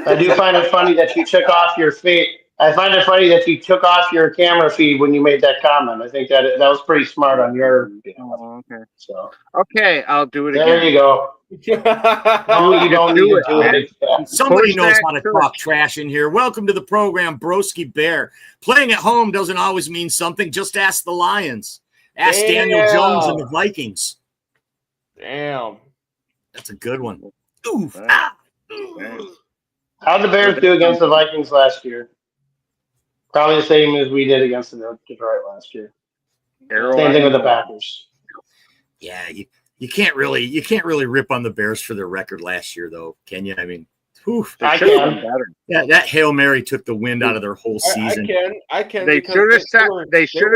I do find it funny that you took off your feet. I find it funny that you took off your camera feed when you made that comment. I think that was pretty smart on your. Okay. So okay, I'll do it again. There you go. No, you don't need to do it. Somebody knows how to talk trash in here. Welcome to the program, Broski Bear. Playing at home doesn't always mean something. Just ask the Lions. Ask Daniel Jones and the Vikings. Damn. That's a good one. Oof. How'd the Bears do against the Vikings last year? Probably the same as we did against the Detroit last year. Same thing with the Packers. Yeah, you can't really rip on the Bears for their record last year, though, can you? I mean, I can. Yeah, that Hail Mary took the wind out of their whole season. I can. They should have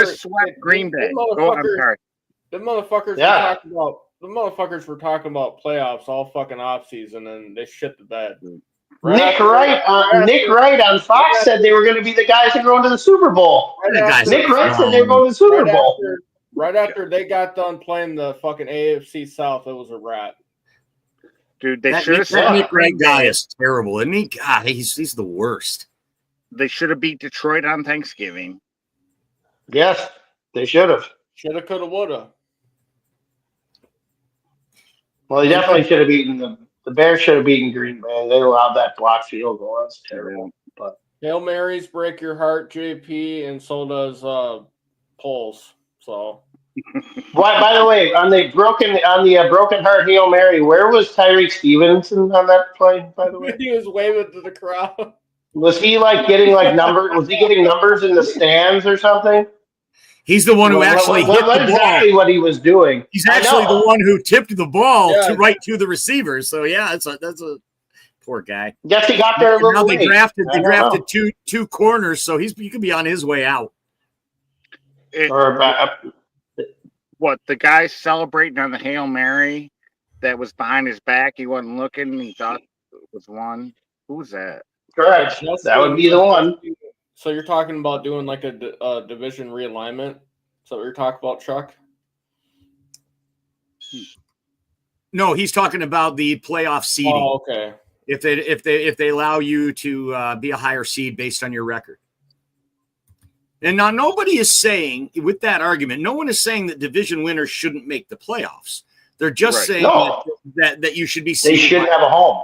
swept Green Bay. I'm sorry. The motherfuckers were talking about playoffs all fucking off season, and they shit the bed. Nick Wright on Fox said they were going to be the guys that go into the Super Bowl. Nick Wright said they were going to the Super Bowl. Right after they got done playing the fucking AFC South, it was a wrap. Dude, they should have said Nick Wright guy is terrible, isn't he? God, he's the worst. They should have beat Detroit on Thanksgiving. Yes, they should have. Shoulda, coulda, woulda. Well, they definitely should have beaten them. The Bears should have beaten Green Bay. They allowed that block field goal. That's terrible. But Hail Marys break your heart, JP, and so does Pulse. So, by the way, on the broken heart Hail Mary, where was Tyreek Stevenson on that play? By the way, he was waving to the crowd. Was he getting numbers? Was he getting numbers in the stands or something? He's the one who actually hit the ball. Exactly what he was doing. He's actually the one who tipped the ball right to the receiver. So yeah, that's a poor guy. Yes, he got there a little late. They drafted two corners, so he could be on his way out. What, the guy celebrating on the Hail Mary that was behind his back? He wasn't looking. He thought it was one. Who was that? Correct. That would be the one. So you're talking about doing like a division realignment? So you're talking about, Chuck? No, he's talking about the playoff seeding. Oh, okay. If they allow you to be a higher seed based on your record. And now nobody is saying, with that argument, no one is saying that division winners shouldn't make the playoffs. They're just saying that you should be. They should have a home.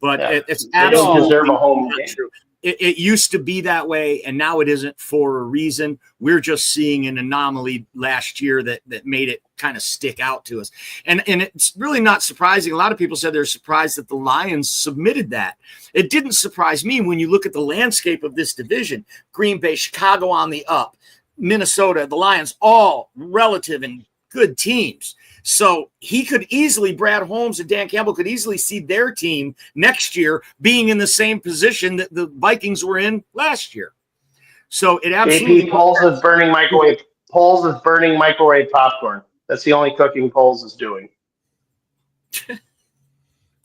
But it's absolutely deserve a home game. True. it used to be that way, and now it isn't for a reason. We're just seeing an anomaly last year that made it kind of stick out to us. And it's really not surprising. A lot of people said they're surprised that the Lions submitted that. It didn't surprise me when you look at the landscape of this division. Green Bay, Chicago on the up, Minnesota, the Lions, all relative and good teams. So he could easily, Brad Holmes and Dan Campbell could easily see their team next year being in the same position that the Vikings were in last year. So it absolutely. JP, Poles is burning microwave. Poles is burning microwave popcorn. That's the only cooking Poles is doing.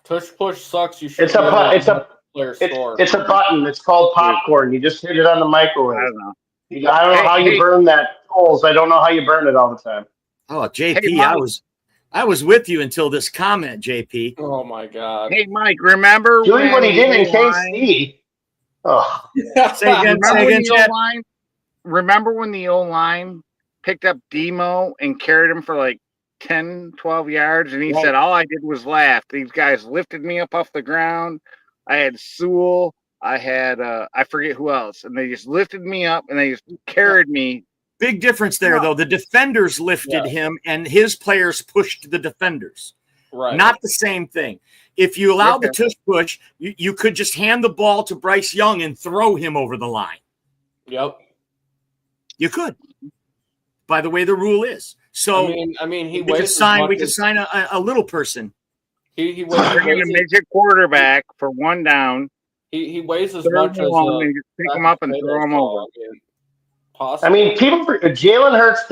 Tush push sucks. You should. It's a button. It's called popcorn. You just hit it on the microwave. I don't know. I don't know how you burn that, Poles. I don't know how you burn it all the time. Oh, JP, I was with you until this comment, JP. Oh my God. Hey, Mike, remember doing what he did in KC? Oh, say again. Remember when the O-line picked up Demo and carried him for like 10, 12 yards, and he said, all I did was laugh. These guys lifted me up off the ground. I had Sewell. I had, I forget who else. And they just lifted me up, and they just carried me. Big difference there, though. The defenders lifted him, and his players pushed the defenders. Right. Not the same thing. If you allow the tush push, you could just hand the ball to Bryce Young and throw him over the line. Yep. You could. By the way, the rule is. So I mean, we could sign a little person. He bringing a midget quarterback for one down. He weighs as much as pick him up and throw him over. I mean, Jalen Hurts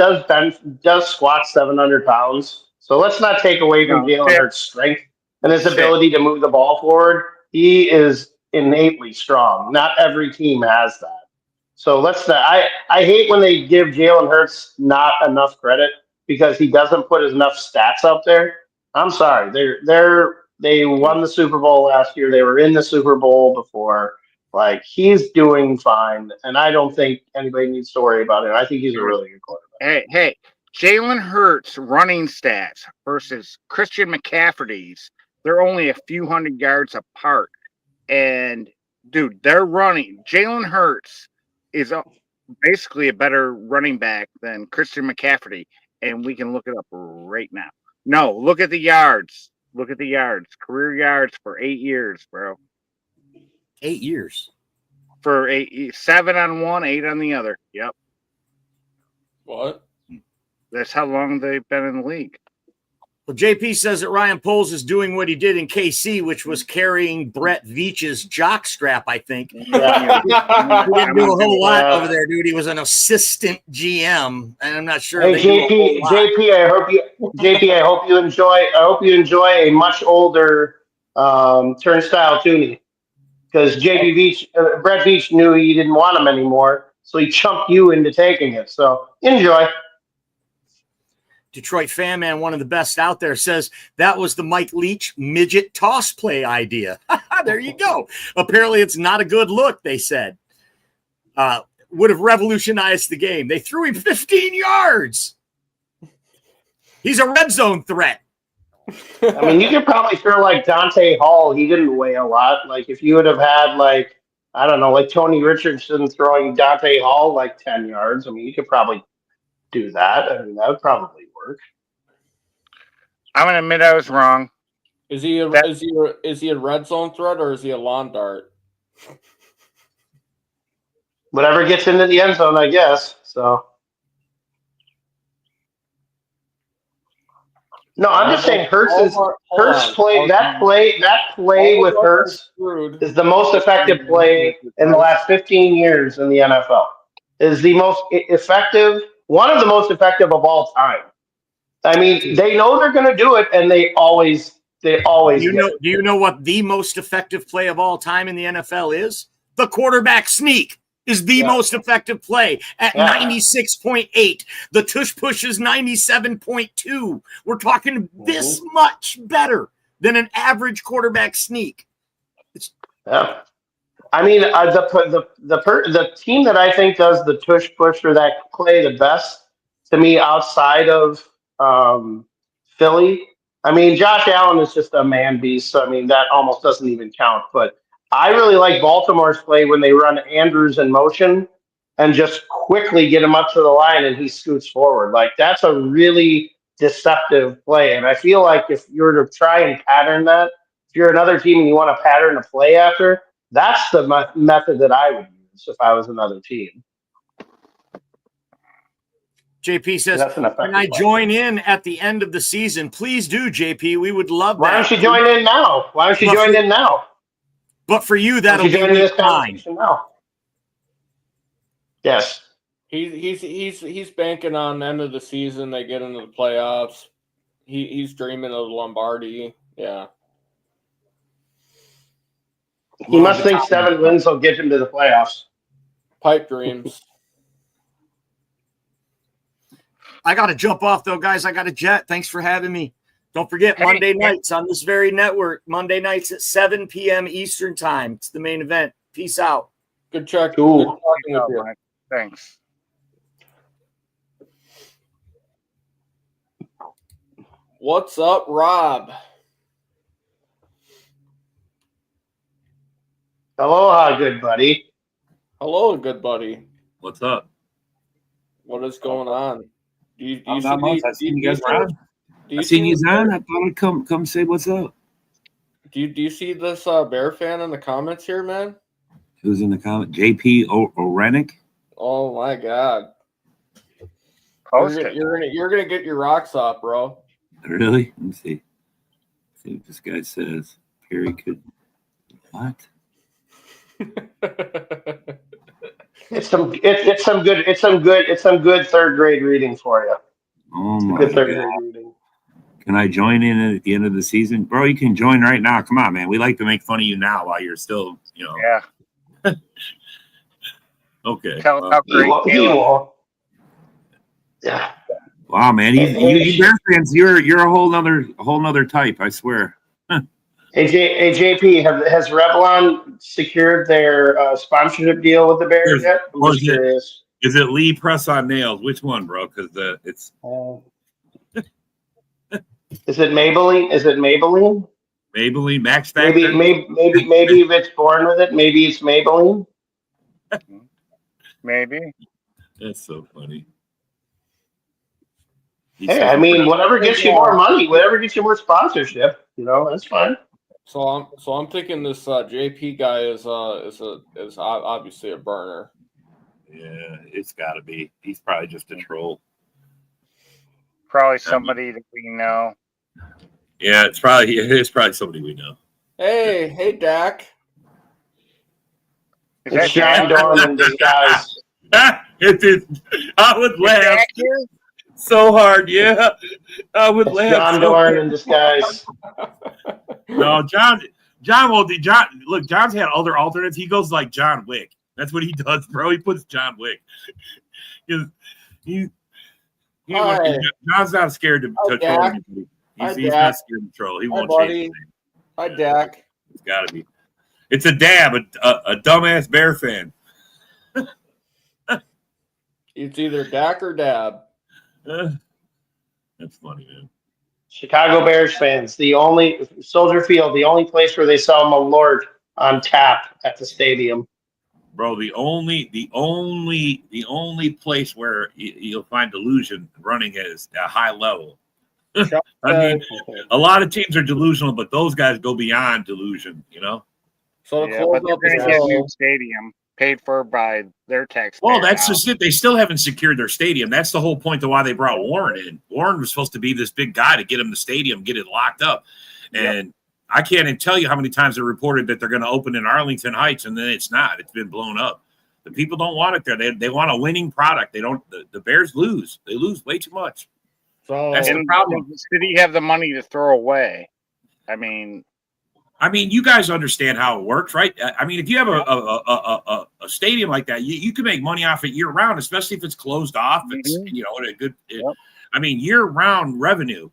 does squat 700 pounds. So let's not take away from Jalen Hurts' strength and his ability to move the ball forward. He is innately strong. Not every team has that. So let's not. I hate when they give Jalen Hurts not enough credit because he doesn't put enough stats out there. I'm sorry. They won the Super Bowl last year. They were in the Super Bowl before. Like, he's doing fine, and I don't think anybody needs to worry about it. I think he's a really good quarterback. Hey, Jalen Hurts running stats versus Christian McCaffrey's, they're only a few hundred yards apart. And, dude, they're running. Jalen Hurts is basically a better running back than Christian McCaffrey, and we can look it up right now. No, look at the yards. Look at the yards. Career yards for 8 years, bro. 8 years. For 7 on one, 8 on the other. Yep. What? That's how long they've been in the league. Well, JP says that Ryan Poles is doing what he did in KC, which was carrying Brett Veach's jock strap, I think. Yeah. He didn't do a whole lot over there, dude. He was an assistant GM, and I'm not sure. Hey, JP, I hope you enjoy a much older turnstile Tooney. Because Brett Veach knew he didn't want him anymore, so he chumped you into taking it. So enjoy. Detroit Fan Man, one of the best out there, says that was the Mike Leach midget toss play idea. There you go. Apparently it's not a good look, they said. Would have revolutionized the game. They threw him 15 yards. He's a red zone threat. I mean, you could probably throw like Dante Hall. He didn't weigh a lot. Like, if you would have had, like, I don't know, like Tony Richardson throwing Dante Hall like 10 yards, I mean, you could probably do that. I mean, that would probably work. I'm going to admit I was wrong. Is he a red zone threat or is he a lawn dart? Whatever gets into the end zone, I guess. So. No, I'm just saying Hurts play with Hurts is the most effective play in the last 15 years in the NFL. Is the most effective, one of the most effective of all time. I mean, they know they're going to do it, and they always. Do you know what the most effective play of all time in the NFL is? The quarterback sneak is the most effective play at 96.8. The tush push is 97.2. We're talking this much better than an average quarterback sneak. Yeah. I mean, the team that I think does the tush push or that play the best to me outside of Philly, I mean, Josh Allen is just a man beast. So, I mean, that almost doesn't even count. But I really like Baltimore's play when they run Andrews in motion and just quickly get him up to the line and he scoots forward. Like that's a really deceptive play. And I feel like if you were to try and pattern that, if you're another team and you want to pattern a play after, that's the method that I would use if I was another team. JP says, That's an effective "Can I play. join in at the end of the season? Please do, JP. We would love Why that. don't you join in now? Why don't you join in now? But for you, Why that'll don't you be join in this week 9. conversation now? Yes. He's banking on end of the season. They get into the playoffs. He's dreaming of Lombardi. Yeah. He must think 7 wins will get him to the playoffs. Pipe dreams. I got to jump off, though, guys. I got a jet. Thanks for having me. Don't forget, Monday nights on this very network. Monday nights at 7 p.m. Eastern time. It's the main event. Peace out. Good check. Cool. Good talking with you. Mike. Thanks. What's up, Rob? Aloha, good buddy. Hello, good buddy. What's up? What is going on? Do you Not see much. the- I seen do you guys see- around. do you I seen see you this on. Bear- I thought I'd come say what's up. Do you see this Bear fan in the comments here, man? Who's in the comment? JP Orenick. Oh my God! Post it. You're gonna get your rocks off, bro. Really? Let me see. See what this guy says. Perry could. What? It's some good third grade reading for you. Oh my Good third God. grade reading. Can I join in at the end of the season, bro? You can join right now. Come on, man. We like to make fun of you now while you're still, Yeah. Okay. Tell us how He great won't- he Caleb. won't. Yeah. Wow, man. You Bear fans, you're a whole nother type. I swear. JP, has Revlon secured their sponsorship deal with the Bears yet? I'm Or just is it- curious. Is it Lee Press on Nails? Which one, bro? Because it's Is it Maybelline? Is it Maybelline? Maybelline Max Factor. Maybe if it's born with it, maybe it's Maybelline. Maybe. That's so funny. Hey, I mean, whatever gets you more money, whatever gets you more sponsorship, that's fine. So I'm thinking this JP guy is obviously a burner. Yeah, it's got to be. He's probably just a troll. Probably somebody that we know. Yeah, it's probably somebody we know. Hey, Dak. Is It's that John Dak? Dorn in disguise. It is. I would Is laugh Dak here? so hard. Yeah, I would It's laugh. John so Dorn hard. in disguise. No, John will do. Look, John's had other alternates. He goes like John Wick. That's what he does, bro. He puts John Wick. Hi. John's not scared to troll Dak. anybody. Hi, He's Dak. not scared to troll. He Hi, won't buddy. change his name. Hi, Dak. It's got to be. It's a dab, a dumbass Bear fan. It's either Dak or Dab. That's funny, man. Chicago Bears fans, the only Soldier Field, the only place where they sell Malort on tap at the stadium. Bro, the only place where you'll find delusion running is a high level. I mean, a lot of teams are delusional, but those guys go beyond delusion, So to Yeah, close but they're up going the to get a show, new stadium paid for by their taxpayers. Well, that's now. just it. They still haven't secured their stadium. That's the whole point of why they brought Warren in. Warren was supposed to be this big guy to get him the stadium, get it locked up. And I can't even tell you how many times they reported that they're going to open in Arlington Heights, and then it's not. It's been blown up. The people don't want it there. They want a winning product. They don't. The Bears lose. They lose way too much. so That's the And problem. does the city have the money to throw away? I mean, you guys understand how it works, right? I mean, if you have a stadium like that, you can make money off it year round, especially if it's closed off. It's in a good. Year round revenue.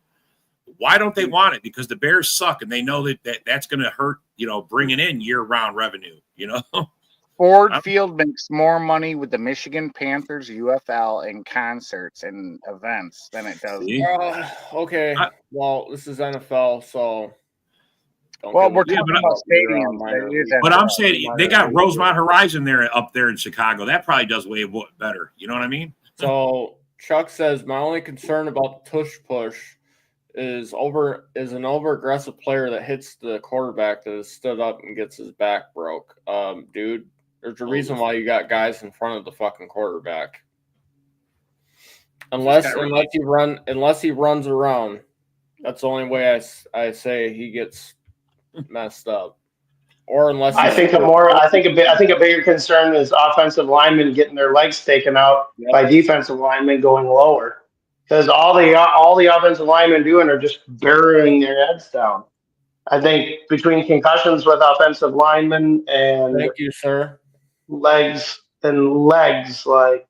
Why don't they want it? Because the Bears suck, and they know that's going to hurt. Bringing in year round revenue. Ford Field makes more money with the Michigan Panthers, UFL, and concerts and events than it does. See? okay. Well, this is NFL, so Don't Well, give we're a talking fuck about your stadiums. minor It is league. But I'm NFL. saying they got Rosemont Horizon there up there in Chicago. That probably does way better. You know what I mean? So Chuck says my only concern about the tush push is an over aggressive player that hits the quarterback that has stood up and gets his back broke. Dude, there's a reason why you got guys in front of the fucking quarterback. Unless he runs around. That's the only way I say he gets messed up. Or unless I think a bigger concern is offensive linemen getting their legs taken out by defensive linemen going lower, because all the offensive linemen doing are just burying their heads down. I think between concussions with offensive linemen and Thank you, sir. legs, like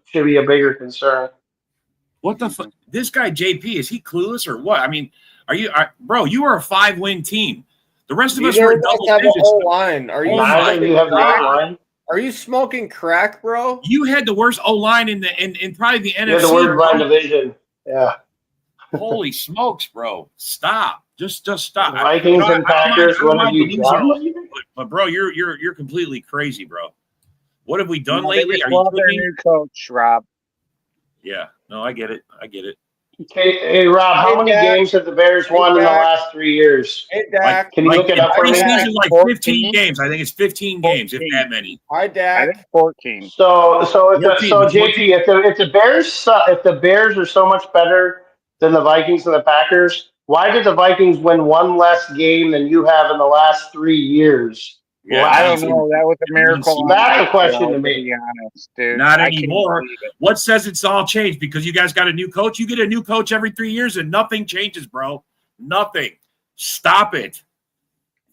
should be a bigger concern. What the fuck? This guy JP, is he clueless or what? I mean, bro? You are a 5-win team. The rest of us were in double have digits. an O-line. Are you Neither you have the O-line. Are you smoking crack, bro? You had the worst O-line in probably the NFC. You have the worst line division. Yeah. Holy smokes, bro! Stop. Just stop. Vikings and Packers. What have you done? But bro, you're completely crazy, bro. What have we done They lately? just Are you love their kidding me? new coach, Rob. Yeah. No, I get it. Hey Rob, how many games have the Bears won in the last 3 years? Hey, Dak. Can you look it up for me? Preseason, like 14? 15 games. I think it's 15 games, if 14. that many. Hi, I Dak. think 14. So JP, if the Bears are so much better than the Vikings and the Packers, why did the Vikings win one less game than you have in the last 3 years? Yeah, I don't know. That was a miracle. That's a question to me. be honest, dude. Not I can't anymore. believe it. What says it's all changed? Because you guys got a new coach. You get a new coach every 3 years, and nothing changes, bro. Nothing. Stop it.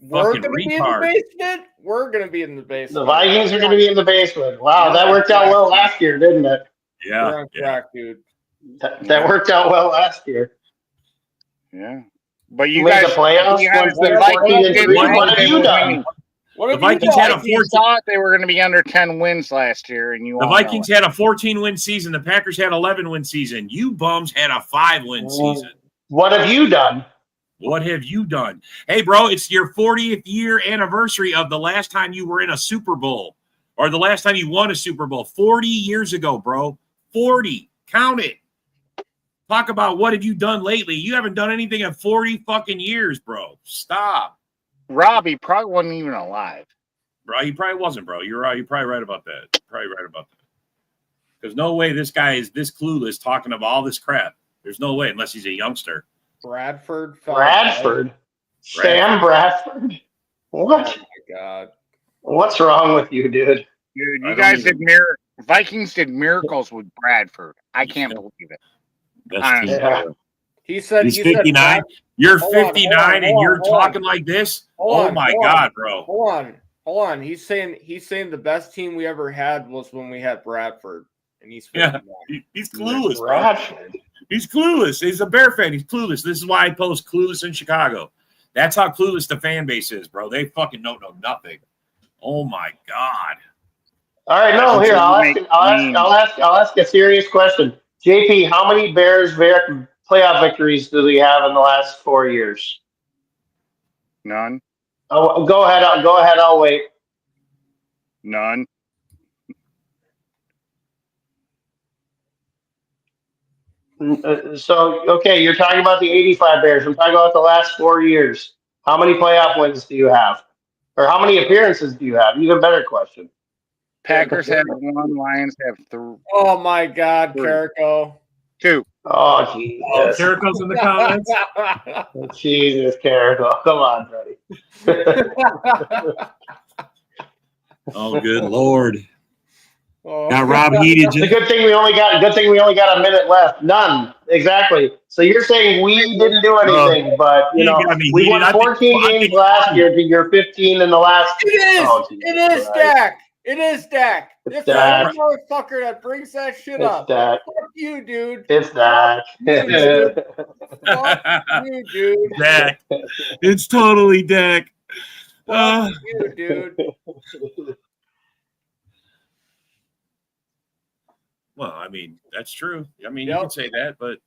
We're Fucking gonna be in the retard. basement. We're gonna be in the basement. The Vikings are going to be in the basement. Wow, that worked out well last year, didn't it? You're Yeah. on track, dude. That worked out well last year. Yeah. But you Made guys, the playoffs, to be honest, went the 14 and Vikings 3. didn't What know have they you were done? winning. What The have you Vikings done? had a Vikings 14. thought they were going to be under 10 wins last year, and you The all Vikings know had a 14-win season. The Packers had 11-win season. You bums had a 5-win season. What have you done? What have you done? Hey, bro, it's your 40th year anniversary of the last time you were in a Super Bowl or the last time you won a Super Bowl. 40 years ago, bro. 40. Count it. Talk about what have you done lately. You haven't done anything in 40 fucking years, bro. Stop. Robbie probably wasn't even alive. Bro, he probably wasn't, bro. You're right. You're probably right about that. Because no way this guy is this clueless talking about all this crap. There's no way unless he's a youngster. Bradford. Sam Bradford. What? Oh my god. What's wrong with you, dude? Dude, you guys did Vikings did miracles with Bradford. I can't believe it. That's Yeah. He said he's 59. You're Hold on, 59 and you're talking like this. Oh my god, bro. Hold on. He's saying the best team we ever had was when we had Bradford, and he's 59. He's clueless, bro. Bradford. He's clueless. He's a Bear fan. He's clueless. This is why I post clueless in Chicago. That's how clueless the fan base is, bro. They fucking don't know nothing. Oh my god. All right, no, here I'll ask a serious question. JP, how many Bears playoff victories do we have in the last 4 years? None. Oh, go ahead. I'll wait. None. So, okay, you're talking about the 85 Bears. I'm talking about the last 4 years. How many playoff wins do you have? Or how many appearances do you have? Even better question. Packers have 1. Lions have 3. Oh my god, Carrico. 2. Oh, Jesus. Jericho's in the comments. Jesus, Carrico. Come on, buddy. Oh, good lord. Oh. Got Rob heated. It's a good thing we only got a minute left. None. Exactly. So you're saying we didn't do anything, but You got me we heated. won 14 games last year to your 15 in the last. It is Dak. It is Dak. This Dak. motherfucker that brings that shit up. Dak. Fuck you, dude. It's Dak. Fuck you, dude. Dak. It's totally Dak. Fuck you, dude. Well, I mean, that's true. I mean, you can say that, but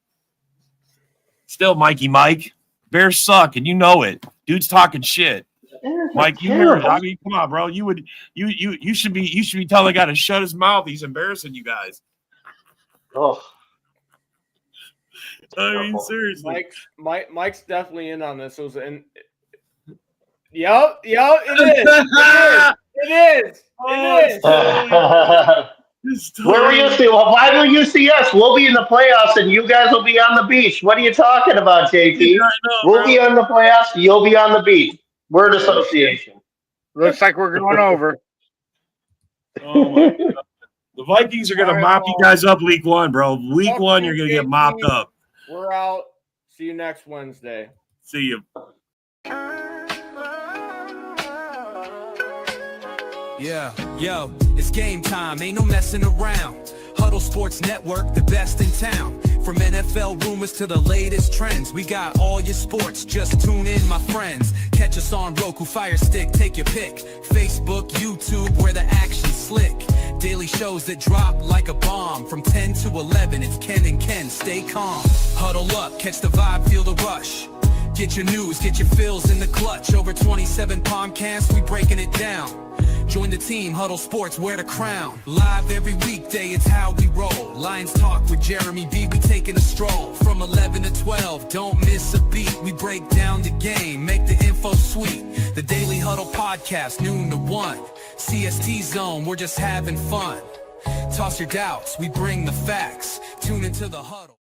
still, Mikey Mike. Bears suck, and you know it. Dude's talking shit. Mike, you hear it. terrible. I mean, come on, bro. You should be telling the guy to shut his mouth. He's embarrassing you guys. Oh, I mean, terrible. seriously. Mike's definitely in on this. It was in. Yep, it is. Where will you see? Well, why will you see us? We'll be in the playoffs, and you guys will be on the beach. What are you talking about, JT? We'll be on the playoffs. You'll be on the beach. Word association. Looks like we're going over. Oh my God. The Vikings are going to mop you guys up week 1, bro. Week 1, you're going to get mopped up. We're out. See you next Wednesday. See you. Yeah, yo, it's game time, ain't no messing around. Huddle Sports Network, the best in town. From NFL rumors to the latest trends, we got all your sports, just tune in, my friends. Catch us on Roku, Fire Stick, take your pick. Facebook, YouTube, where the action's slick. Daily shows that drop like a bomb. From 10 to 11, it's Ken and Ken, stay calm. Huddle up, catch the vibe, feel the rush. Get your news, get your fills in the clutch. Over 27 podcasts, we breaking it down. Join the team, Huddle Sports, wear the crown. Live every weekday, it's how we roll. Lions Talk with Jeremy B, we taking a stroll. From 11 to 12, don't miss a beat. We break down the game, make the info sweet. The Daily Huddle Podcast, noon to 1. CST Zone, we're just having fun. Toss your doubts, we bring the facts. Tune into the Huddle.